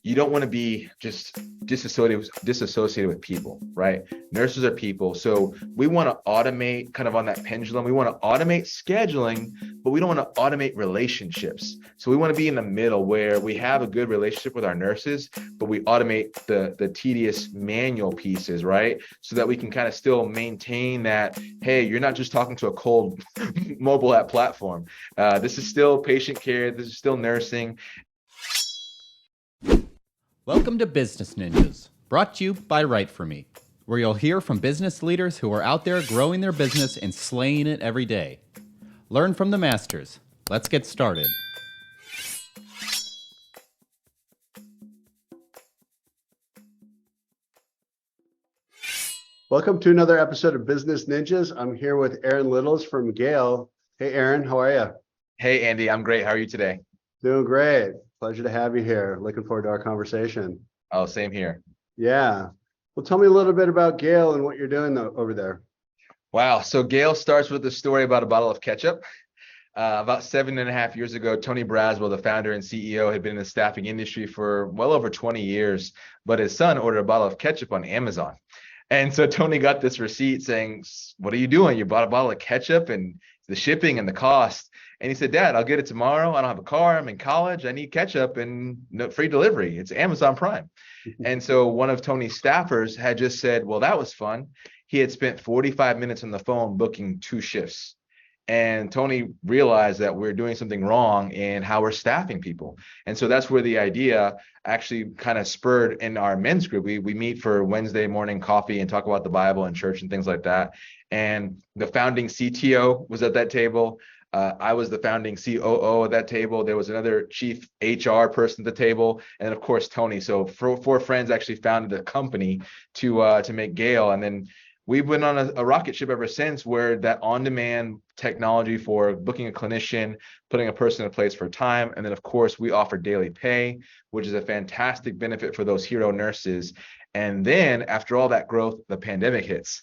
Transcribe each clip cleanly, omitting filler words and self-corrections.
you don't want to be just disassociated with people, right? Nurses are people. So we want to automate kind of on that pendulum. We want to automate scheduling, but we don't want to automate relationships. So we want to be in the middle where we have a good relationship with our nurses, but we automate the tedious manual pieces, right? So that we can kind of still maintain that, hey, you're not just talking to a cold mobile app platform. This is still patient care. This is still nursing. Welcome to Business Ninjas, brought to you by WriteForMe, where you'll hear from business leaders who are out there growing their business and slaying it every day. Learn from the masters. Let's get started. Welcome to another episode of Business Ninjas. I'm here with Aaron Littles from Gale. Hey, Aaron, how are you? Hey, Andy, I'm great. How are you today? Doing great. Pleasure to have you here. Looking forward to our conversation. Oh, same here. Yeah. Well, tell me a little bit about Gale and what you're doing over there. Wow. So Gale starts with a story about a bottle of ketchup. About 7.5 years ago, Tony Braswell, the founder and CEO, had been in the staffing industry for well over 20 years, but his son ordered a bottle of ketchup on Amazon. And so Tony got this receipt saying, "What are you doing? You bought a bottle of ketchup and the shipping and the cost." And he said, "Dad, I'll get it tomorrow. I don't have a car. I'm in college. I need ketchup and no free delivery. It's Amazon Prime." And so one of Tony's staffers had just said, "Well, that was fun." He had spent 45 minutes on the phone booking 2 shifts. And Tony realized that we're doing something wrong in how we're staffing people. And so that's where the idea actually kind of spurred in our men's group. We meet for Wednesday morning coffee and talk about the Bible and church and things like that. And the founding CTO was at that table. I was the founding COO at that table. There was another chief HR person at the table, and then of course Tony. So 4 friends actually founded a company to make Gale, and then we've been on a rocket ship ever since, where that on-demand technology for booking a clinician, putting a person in a place for time, and then of course we offer daily pay, which is a fantastic benefit for those hero nurses. And then after all that growth, the pandemic hits.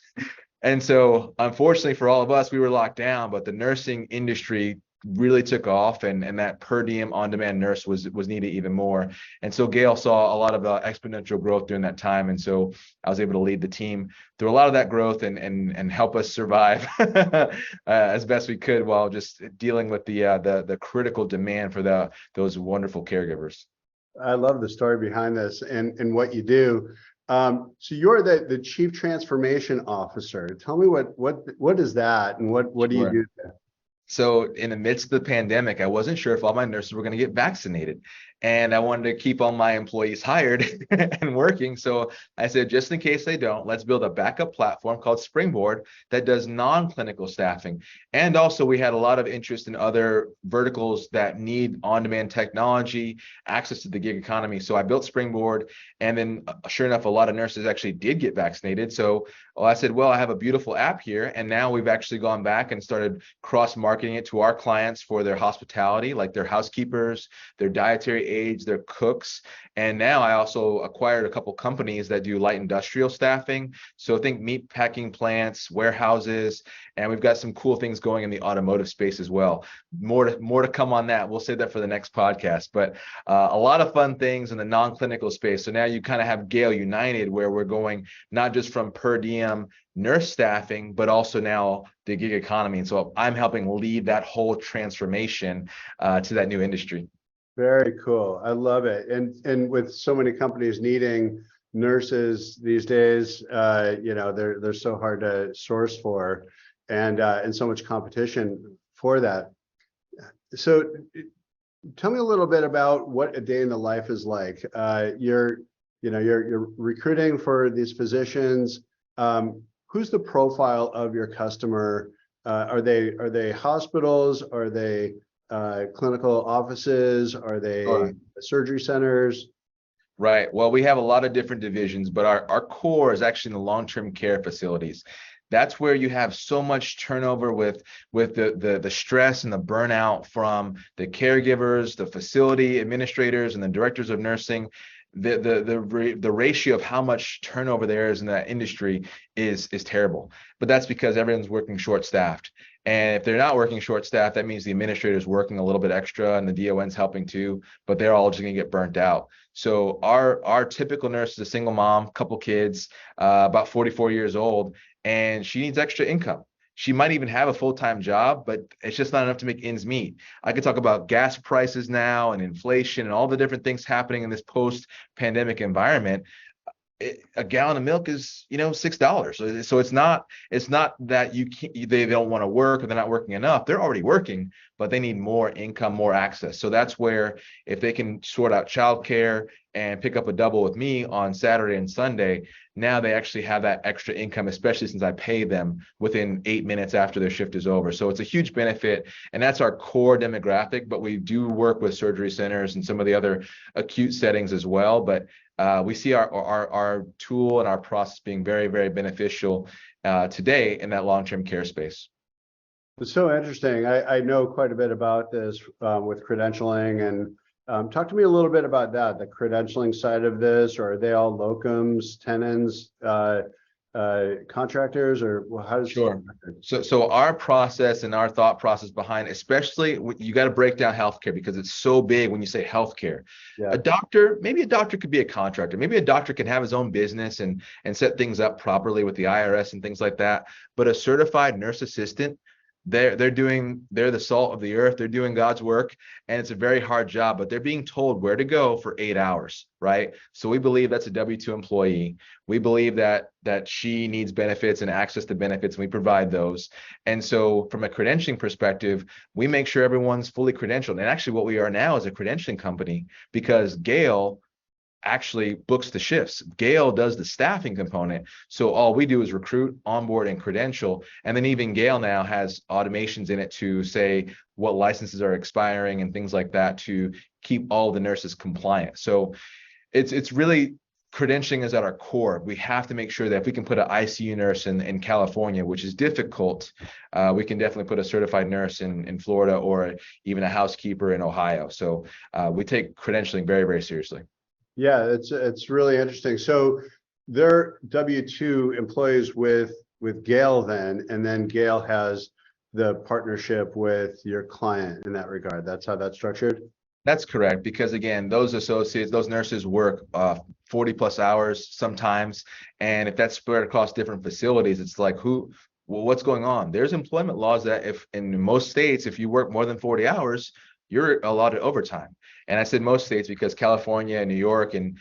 And so unfortunately for all of us, we were locked down, but the nursing industry really took off, and that per diem on-demand nurse was needed even more. And so Gale saw a lot of exponential growth during that time. And so I was able to lead the team through a lot of that growth and help us survive as best we could while just dealing with the critical demand for those wonderful caregivers. I love the story behind this and what you do. So you're the Chief Transformation Officer. Tell me what is that, and what do you do there? So in the midst of the pandemic, I wasn't sure if all my nurses were going to get vaccinated, and I wanted to keep all my employees hired and working. So I said, just in case they don't, let's build a backup platform called Springboard that does non-clinical staffing. And also we had a lot of interest in other verticals that need on-demand technology, access to the gig economy. So I built Springboard, and then sure enough, a lot of nurses actually did get vaccinated. So I said, well, I have a beautiful app here. And now we've actually gone back and started cross-marketing it to our clients for their hospitality, like their housekeepers, their dietary aides, their cooks. And now I also acquired a couple companies that do light industrial staffing. So think meat packing plants, warehouses, and we've got some cool things going in the automotive space as well. More to come on that. We'll save that for the next podcast, but a lot of fun things in the non-clinical space. So now you kind of have Gale United, where we're going not just from per diem nurse staffing, but also now the gig economy. And so I'm helping lead that whole transformation to that new industry. Very cool. I love it. And with so many companies needing nurses these days, they're so hard to source for, and so much competition for that. So tell me a little bit about what a day in the life is like. You're recruiting for these physicians. Who's the profile of your customer? Are they hospitals? Are they clinical offices? Are they surgery centers? Right. Well, we have a lot of different divisions, but our core is actually in the long-term care facilities. That's where you have so much turnover with the stress and the burnout from the caregivers, the facility administrators, and the directors of nursing. The ratio of how much turnover there is in that industry is terrible. But that's because everyone's working short-staffed. And if they're not working short staff, that means the administrator is working a little bit extra and the DON's helping too, but they're all just going to get burnt out. So our typical nurse is a single mom, couple kids, about 44 years old, and she needs extra income. She might even have a full-time job, but it's just not enough to make ends meet. I could talk about gas prices now and inflation and all the different things happening in this post-pandemic environment. A gallon of milk is, $6. So it's not that they don't want to work or they're not working enough. They're already working, but they need more income, more access. So that's where, if they can sort out childcare and pick up a double with me on Saturday and Sunday, now they actually have that extra income, especially since I pay them within 8 minutes after their shift is over. So it's a huge benefit, and that's our core demographic. But we do work with surgery centers and some of the other acute settings as well. But we see our tool and our process being very, very beneficial today in that long-term care space. It's so interesting. I know quite a bit about this with credentialing, and talk to me a little bit about that, the credentialing side of this. Or are they all locums, tenants, contractors, or how does Sure. So our process and our thought process behind, especially you got to break down healthcare because it's so big when you say healthcare. Yeah. Maybe a doctor could be a contractor. Maybe a doctor can have his own business and set things up properly with the IRS and things like that. But a certified nurse assistant, they're the salt of the earth. They're doing God's work, and it's a very hard job, but they're being told where to go for 8 hours, right? So we believe that's a W-2 employee. We believe that she needs benefits and access to benefits, and we provide those. And so from a credentialing perspective, we make sure everyone's fully credentialed. And actually what we are now is a credentialing company, because Gale actually books the shifts. Gale does the staffing component. So all we do is recruit, onboard, and credential. And then even Gale now has automations in it to say what licenses are expiring and things like that to keep all the nurses compliant. So it's really, credentialing is at our core. We have to make sure that if we can put an ICU nurse in California, which is difficult, we can definitely put a certified nurse in Florida, or even a housekeeper in Ohio. So we take credentialing very, very seriously. Yeah, it's really interesting. So they're W-2 employees with Gale then, and then Gale has the partnership with your client in that regard. That's how that's structured? That's correct, because again, those associates, those nurses work 40 plus hours sometimes. And if that's spread across different facilities, it's like, what's going on? There's employment laws that if in most states, if you work more than 40 hours, you're allotted overtime. And I said most states because California and New York and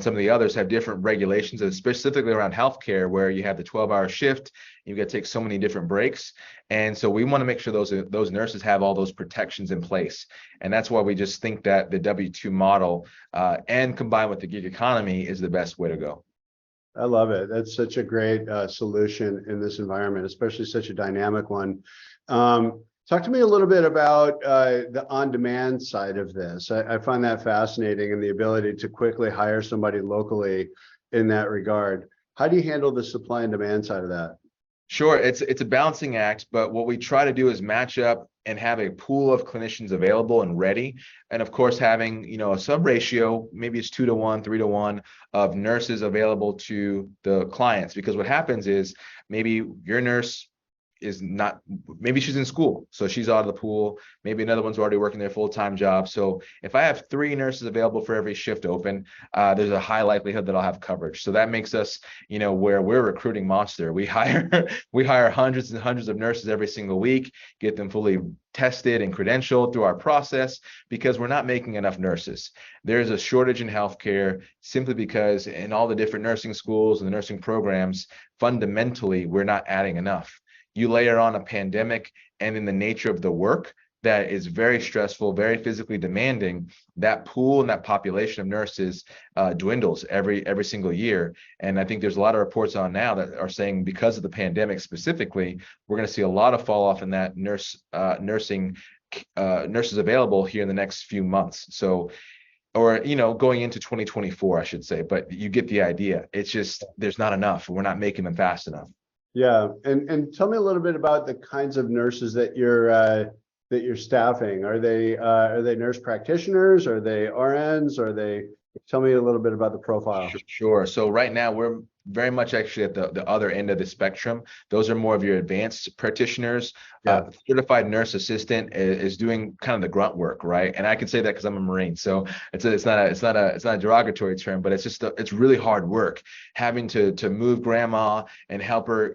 some of the others have different regulations, specifically around healthcare, where you have the 12-hour shift, you got to take so many different breaks. And so we want to make sure those nurses have all those protections in place. And that's why we just think that the W-2 model and combined with the gig economy is the best way to go. I love it. That's such a great solution in this environment, especially such a dynamic one. Talk to me a little bit about the on-demand side of this. I find that fascinating, and the ability to quickly hire somebody locally in that regard. How do you handle the supply and demand side of that? Sure, it's a balancing act, but what we try to do is match up and have a pool of clinicians available and ready. And of course, having, a sub ratio, maybe it's 2 to 1, 3 to 1 of nurses available to the clients. Because what happens is maybe your nurse is not, maybe she's in school, so she's out of the pool. Maybe another one's already working their full-time job. So if I have 3 nurses available for every shift open, there's a high likelihood that I'll have coverage. So that makes us, where we're a recruiting monster. We hire hundreds and hundreds of nurses every single week, get them fully tested and credentialed through our process, because we're not making enough nurses. There's a shortage in healthcare simply because in all the different nursing schools and the nursing programs, fundamentally, we're not adding enough. You layer on a pandemic and in the nature of the work that is very stressful, very physically demanding, that pool and that population of nurses dwindles every single year. And I think there's a lot of reports on now that are saying because of the pandemic specifically, we're going to see a lot of fall off in that nurses available here in the next few months. So, or, going into 2024, I should say, but you get the idea. It's just, there's not enough. We're not making them fast enough. Yeah, and tell me a little bit about the kinds of nurses that you're staffing. Are they nurse practitioners? Are they RNs? Are they Tell me a little bit about the profile. Sure. So right now we're very much actually at the other end of the spectrum. Those are more of your advanced practitioners. Yeah. Certified nurse assistant is doing kind of the grunt work, right? And I can say that because I'm a Marine, so it's not a derogatory term, but it's just it's really hard work having to move grandma and help her,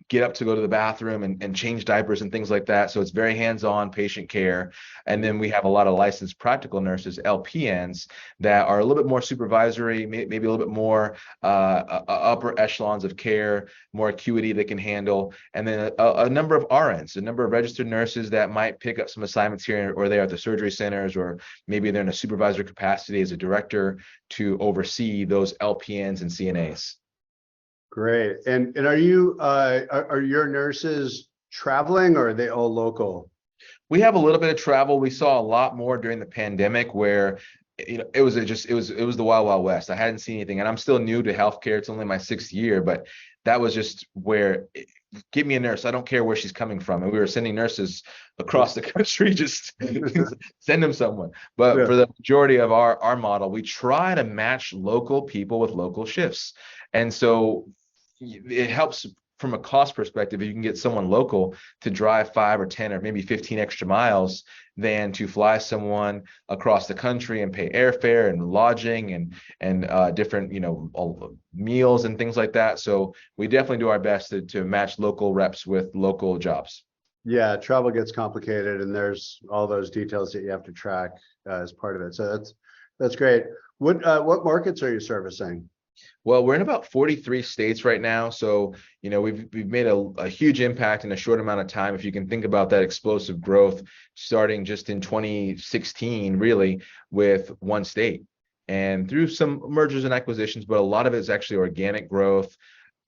get up to go to the bathroom and change diapers and things like that. So it's very hands-on patient care. And then we have a lot of licensed practical nurses, LPNs, that are a little bit more supervisory, maybe a little bit more upper echelons of care, more acuity they can handle. And then a number of RNs, a number of registered nurses that might pick up some assignments here or there at the surgery centers, or maybe they're in a supervisor capacity as a director to oversee those LPNs and CNAs. Great. And are your nurses traveling, or are they all local? We have a little bit of travel. We saw a lot more during the pandemic where it was the wild west. I hadn't seen anything, and I'm still new to healthcare. It's only my 6th year, but that was just where give me a nurse. I don't care where she's coming from. And we were sending nurses across the country, just send them someone. But Yeah. for the majority of our model, we try to match local people with local shifts. And so it helps from a cost perspective if you can get someone local to drive 5 or 10 or maybe 15 extra miles than to fly someone across the country and pay airfare and lodging and different meals and things like that. So we definitely do our best to match local reps with local jobs. Yeah, travel gets complicated, and there's all those details that you have to track as part of it. So that's great. What markets are you servicing? Well, we're in about 43 states right now. So, we've made a huge impact in a short amount of time. If you can think about that explosive growth starting just in 2016, really, with one state and through some mergers and acquisitions, but a lot of it is actually organic growth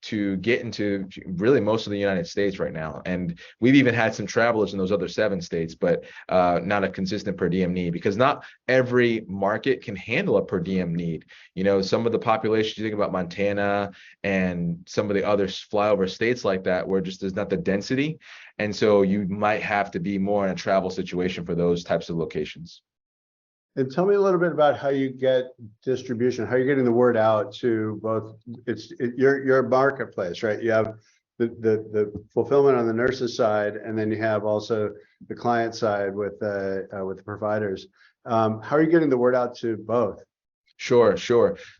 to get into really most of the United States right now. And we've even had some travelers in those other 7 states, but not a consistent per diem need, because not every market can handle a per diem need. Some of the populations, you think about Montana and some of the other flyover states like that, where just there's not the density. And so you might have to be more in a travel situation for those types of locations. And tell me a little bit about how you get distribution, how you're getting the word out to both. You're a marketplace, right? You have the fulfillment on the nurses side, and then you have also the client side with the providers. How are you getting the word out to both? Sure.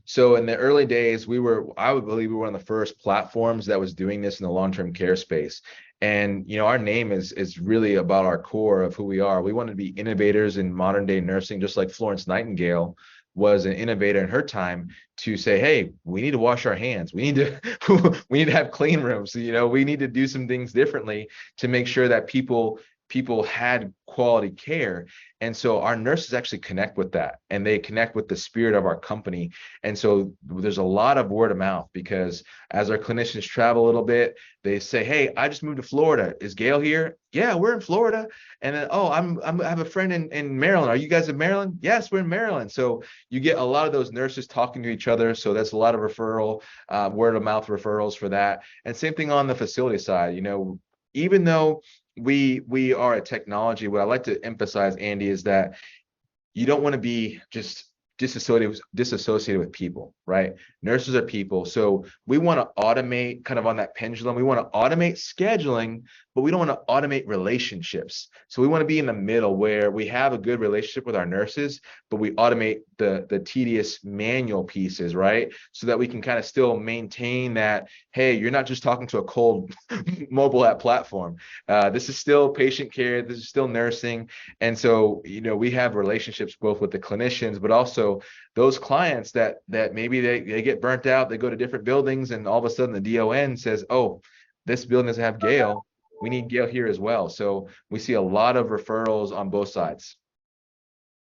So in the early days, I would believe we were one of the first platforms that was doing this in the long-term care space. And, our name is really about our core of who we are. We want to be innovators in modern day nursing, just like Florence Nightingale was an innovator in her time to say, hey, we need to wash our hands. We need to have clean rooms. We need to do some things differently to make sure that people had quality care. And so our nurses actually connect with that, and they connect with the spirit of our company. And so there's a lot of word of mouth, because as our clinicians travel a little bit, they say, hey, I just moved to Florida. Is Gale here? Yeah, we're in Florida. And then, oh, I have a friend in Maryland. Are you guys in Maryland? Yes, we're in Maryland. So you get a lot of those nurses talking to each other. So that's a lot of word of mouth referrals for that. And same thing on the facility side. Even though we are a technology, what I like to emphasize, Andy, is that you don't want to be just disassociated with people, right? Nurses are people. So we want to automate, kind of on that pendulum. We want to automate scheduling, but we don't want to automate relationships. So we want to be in the middle, where we have a good relationship with our nurses, but we automate the tedious manual pieces, right? So that we can kind of still maintain that, hey, you're not just talking to a cold mobile app platform. This is still patient care. This is still nursing. And so, we have relationships both with the clinicians, but also those clients that maybe they get burnt out. They go to different buildings, and all of a sudden the DON says, oh, this building doesn't have Gale. We need Gale here as well. So we see a lot of referrals on both sides.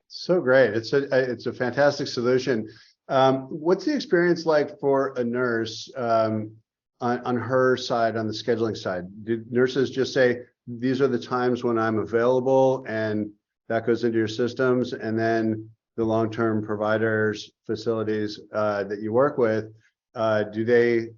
So great. It's a fantastic solution. What's the experience like for a nurse on her side, on the scheduling side? Did nurses just say, these are the times when I'm available, and that goes into your systems, and then the long-term providers, facilities that you work with, do they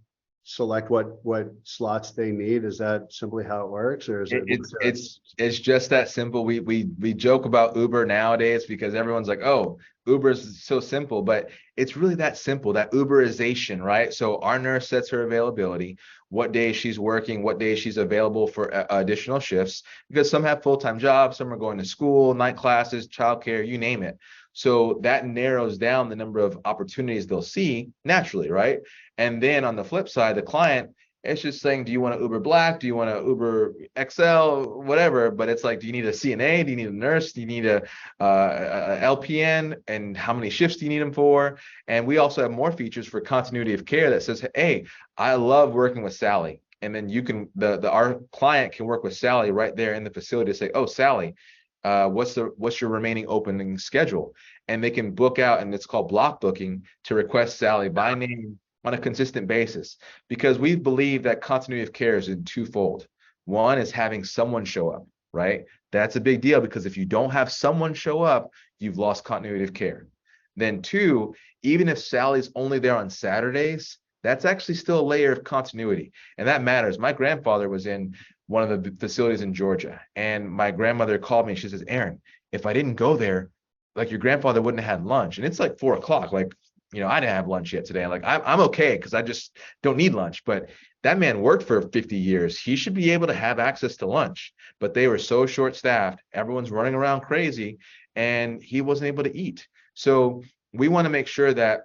select what slots they need? Is that simply how it works, or is it's just that simple? We joke about Uber nowadays because everyone's like, oh, Uber is so simple, but it's really that simple, that Uberization, right? So our nurse sets her availability, what days she's working, what days she's available for additional shifts, because some have full-time jobs, some are going to school, night classes, childcare, you name it. So that narrows down the number of opportunities they'll see naturally, right? And then on the flip side, the client, it's just saying, do you want to Uber Black? Do you want to Uber XL? Whatever. But it's like, do you need a CNA? Do you need a nurse? Do you need a LPN? And how many shifts do you need them for? And we also have more features for continuity of care that says, hey, I love working with Sally. And then you can, our client can work with Sally right there in the facility to say, oh, Sally, what's your remaining opening schedule? And they can book out, and it's called block booking, to request Sally by name on a consistent basis, because we believe that continuity of care is in twofold. One is having someone show up, right? That's a big deal, because if you don't have someone show up, you've lost continuity of care. Then two, even if Sally's only there on Saturdays, that's actually still a layer of continuity, and that matters. My grandfather was in one of the facilities in Georgia, and my grandmother called me. She says, Aaron, if I didn't go there, like, your grandfather wouldn't have had lunch. And it's like 4 o'clock. Like, I didn't have lunch yet today. Like, I'm okay, because I just don't need lunch. But that man worked for 50 years. He should be able to have access to lunch. But they were so short-staffed. Everyone's running around crazy, and he wasn't able to eat. So we want to make sure that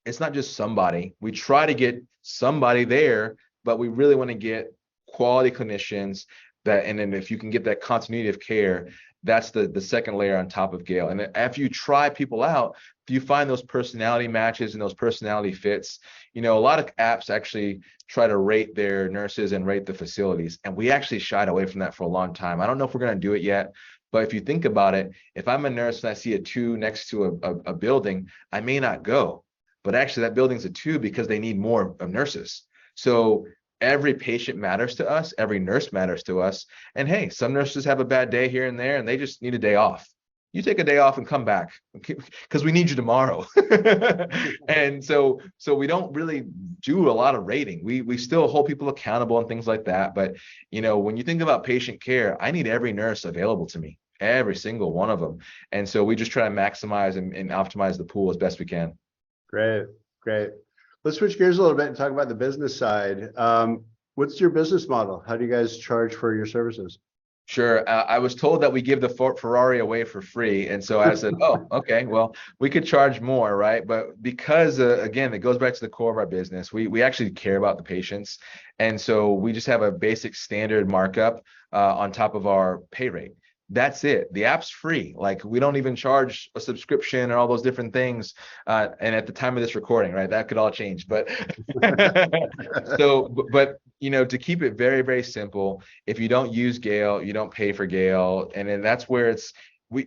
it's not just somebody. We try to get somebody there, but we really want to get quality clinicians that, and then if you can get that continuity of care, that's the second layer on top of Gale. And after you try people out, if you find those personality matches and those personality fits, a lot of apps actually try to rate their nurses and rate the facilities. And we actually shied away from that for a long time. I don't know if we're going to do it yet, but if you think about it, if I'm a nurse and I see a 2 next to a building, I may not go. But actually that building's a 2 because they need more of nurses. So every patient matters to us, every nurse matters to us. And hey, some nurses have a bad day here and there, and they just need a day off. You take a day off and come back, because we need you tomorrow. And so we don't really do a lot of rating. We still hold people accountable and things like that. But when you think about patient care, I need every nurse available to me, every single one of them. And so we just try to maximize and optimize the pool as best we can. Great. Let's switch gears a little bit and talk about the business side. What's your business model? How do you guys charge for your services? Sure. I was told that we give the Ferrari away for free. And so I said, oh, okay, well, we could charge more, right? But because, again, it goes back to the core of our business. We actually care about the patients. And so we just have a basic standard markup on top of our pay rate. That's it. The app's free. Like, we don't even charge a subscription or all those different things. And at the time of this recording, right, that could all change. But to keep it very, very simple, if you don't use Gale, you don't pay for Gale. And then that's where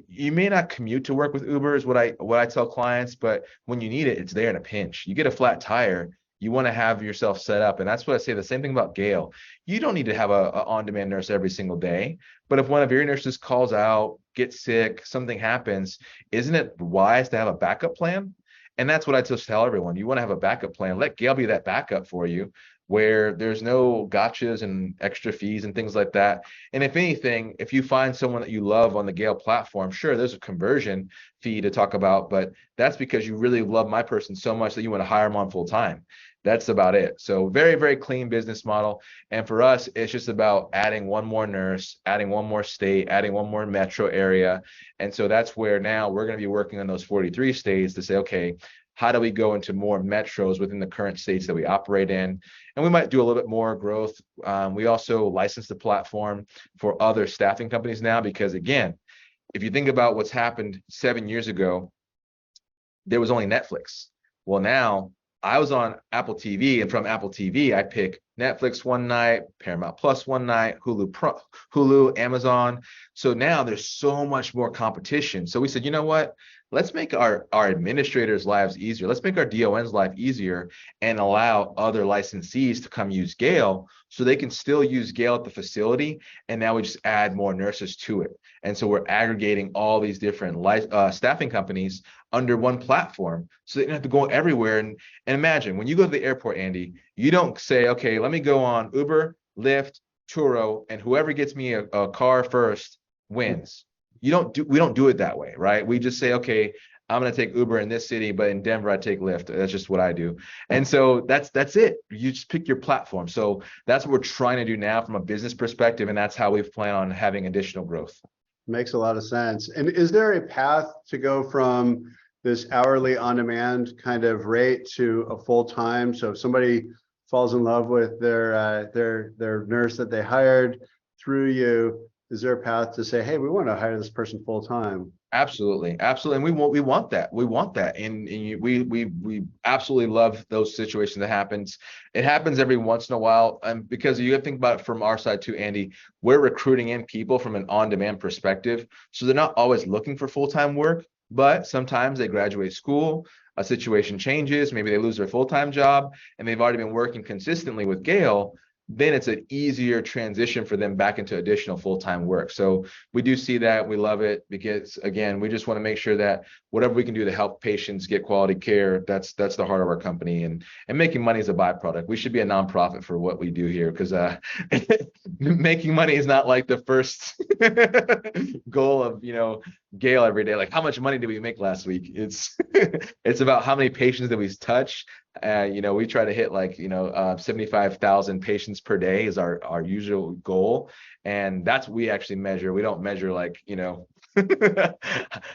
you may not commute to work with Uber, is what I tell clients, but when you need it, it's there in a pinch. You get a flat tire, you want to have yourself set up. And that's what I say. The same thing about Gale. You don't need to have a on-demand nurse every single day. But if one of your nurses calls out, gets sick, something happens, isn't it wise to have a backup plan? And that's what I just tell everyone. You want to have a backup plan. Let Gale be that backup for you, where there's no gotchas and extra fees and things like that. And if anything, if you find someone that you love on the Gale platform, sure, there's a conversion fee to talk about, but that's because you really love my person so much that you want to hire them on full time. That's about it. So very, very clean business model. And for us, it's just about adding one more nurse, adding one more state, adding one more metro area. And so that's where now we're going to be working on those 43 states to say, okay, how do we go into more metros within the current states that we operate in? And we might do a little bit more growth. We also license the platform for other staffing companies now, because again, if you think about what's happened 7 years ago, there was only Netflix. Well, now I was on Apple TV, and from Apple TV, I pick Netflix one night, Paramount Plus one night, Hulu, Amazon. So now there's so much more competition. So we said, you know what? Let's make our administrators' lives easier. Let's make our DON's life easier and allow other licensees to come use Gale, so they can still use Gale at the facility. And now we just add more nurses to it. And so we're aggregating all these different staffing companies under one platform, so they don't have to go everywhere. And imagine when you go to the airport, Andy, you don't say, okay, let me go on Uber, Lyft, Turo, and whoever gets me a car first wins. We don't do it that way, right? We just say, okay, I'm going to take Uber in this city, but in Denver, I take Lyft. That's just what I do. And so that's it. You just pick your platform. So that's what we're trying to do now from a business perspective. And that's how we plan on having additional growth. Makes a lot of sense. And is there a path to go from this hourly on-demand kind of rate to a full-time? So if somebody falls in love with their nurse that they hired through you, is there a path to say, hey, we want to hire this person full-time? Absolutely, absolutely, and we want that. We want that, and we absolutely love those situations that happens. It happens every once in a while, because you have to think about it from our side too, Andy. We're recruiting in people from an on-demand perspective, so they're not always looking for full-time work, but sometimes they graduate school, a situation changes, maybe they lose their full-time job, and they've already been working consistently with Gale. Then it's an easier transition for them back into additional full-time work. So we do see that. We love it because, again, we just want to make sure that whatever we can do to help patients get quality care, that's the heart of our company. And making money is a byproduct. We should be a nonprofit for what we do here, because making money is not like the first goal of, Gale every day. Like, how much money did we make last week? It's about how many patients did we touch. We try to hit 75,000 patients per day is our usual goal. And that's what we actually measure. We don't measure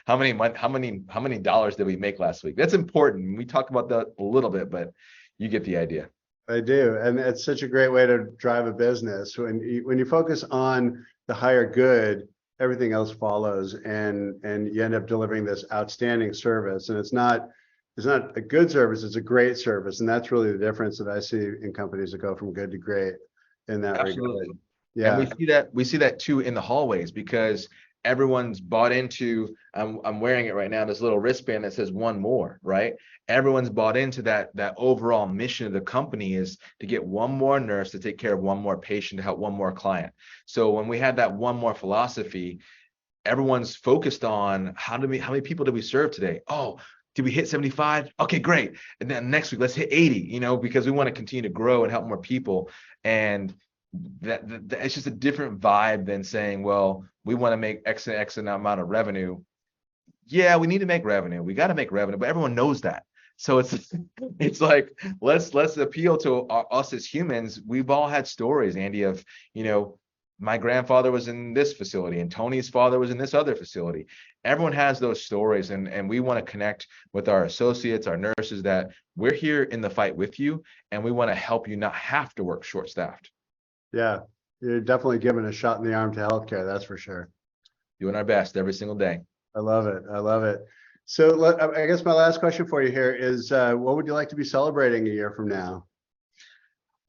how many dollars did we make last week? That's important. We talk about that a little bit, but you get the idea. I do. And it's such a great way to drive a business. When you focus on the higher good, everything else follows, and you end up delivering this outstanding service. And it's not a good service, it's a great service. And that's really the difference that I see in companies that go from good to great in that Absolutely. regard. Yeah. And we see that too in the hallways, because everyone's bought into, I'm wearing it right now, this little wristband that says one more, right? Everyone's bought into that overall mission of the company is to get one more nurse to take care of one more patient, to help one more client. So when we had that one more philosophy, everyone's focused on how many people did we serve today? Oh, did we hit 75? Okay, great. And then next week, let's hit 80, because we want to continue to grow and help more people. And that it's just a different vibe than saying, well, we want to make X amount of revenue. Yeah, we need to make revenue. We got to make revenue, but everyone knows that. So it's like, let's appeal to us as humans. We've all had stories, Andy, of, my grandfather was in this facility and Tony's father was in this other facility. Everyone has those stories, and we want to connect with our associates, our nurses, that we're here in the fight with you, and we want to help you not have to work short-staffed. Yeah, you're definitely giving a shot in the arm to healthcare, that's for sure. Doing our best every single day. I love it. I love it. So I guess my last question for you here is, what would you like to be celebrating a year from now?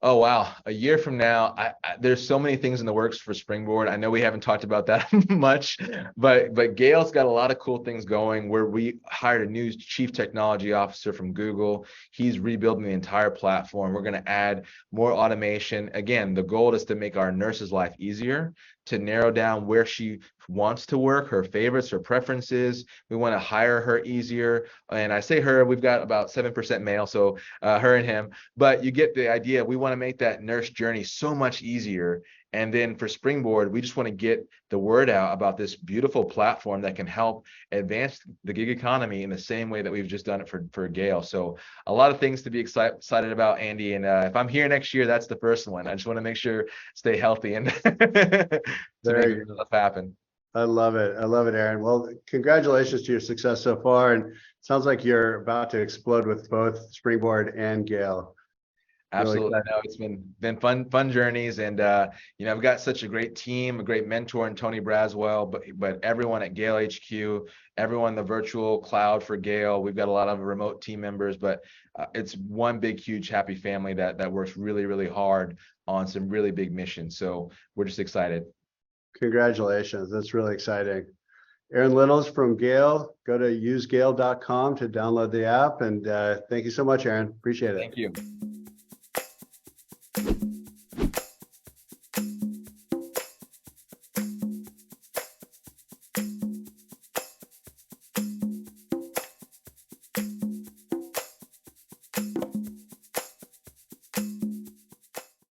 Oh, wow. A year from now, there's so many things in the works for Springboard. I know we haven't talked about that much, but Gale's got a lot of cool things going, where we hired a new chief technology officer from Google. He's rebuilding the entire platform. We're going to add more automation. Again, the goal is to make our nurse's life easier, to narrow down where she wants to work, her favorites, her preferences. We want to hire her easier. And I say her, we've got about 7% male, so her and him. But you get the idea. We want to make that nurse journey so much easier. And then for Springboard, we just want to get the word out about this beautiful platform that can help advance the gig economy in the same way that we've just done it for Gale. So a lot of things to be excited about, Andy. And if I'm here next year, that's the first one. I just want to make sure stay healthy and to make stuff happen. I love it. I love it, Aaron. Well, congratulations to your success so far. And it sounds like you're about to explode with both Springboard and Gale. Absolutely. Really, no, it's been fun journeys, and I've got such a great team, a great mentor in Tony Braswell, but everyone at Gale HQ, everyone in the virtual cloud for Gale. We've got a lot of remote team members, but it's one big, huge, happy family that works really, really hard on some really big missions. So we're just excited. Congratulations. That's really exciting. Aaron Littles from Gale. Go to usegale.com to download the app. And thank you so much, Aaron. Appreciate it. Thank you.